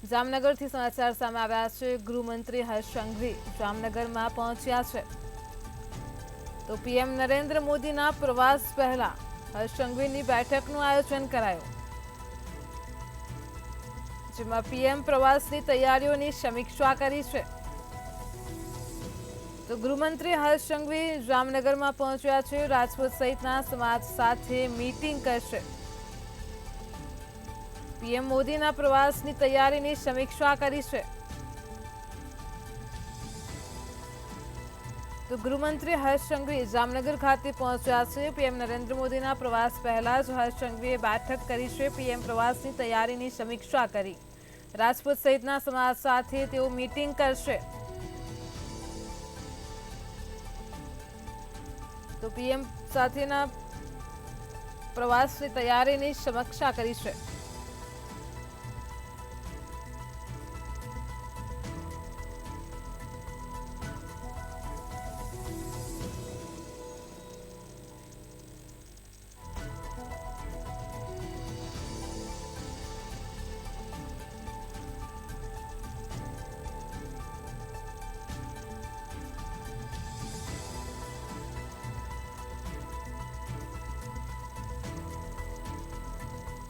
જામનગરથી સમાચાર સામે આવ્યા છે। ગૃહમંત્રી હર્ષ સંઘવી જામનગરમાં પહોંચ્યા છે। તો પીએમ નરેન્દ્ર મોદીના પ્રવાસ પહેલા હર્ષ સંઘવીની બેઠકનું આયોજન કરાયું, જેમાં પીએમ પ્રવાસની તૈયારીઓની સમીક્ષા કરી છે। તો ગૃહમંત્રી હર્ષ સંઘવી જામનગરમાં પહોંચ્યા છે। રાજપૂત સહિતના સમાજ સાથે મીટિંગ કરશે। પીએમ મોદીના પ્રવાસની તૈયારીની સમીક્ષા કરી છે। તો ગૃહમંત્રી હર્ષ સંઘવી જામનગર ખાતે પહોંચ્યા છે। પીએમ નરેન્દ્ર મોદીના પ્રવાસ પહેલા જ હર્ષ સંઘવીએ બેઠક કરી છે। પીએમ પ્રવાસની તૈયારીની સમીક્ષા કરી। રાજપૂત સહિતના સમાજ સાથે તેઓ મીટિંગ કરશે। તો પીએમ સાથેના પ્રવાસની તૈયારીની સમીક્ષા કરી છે।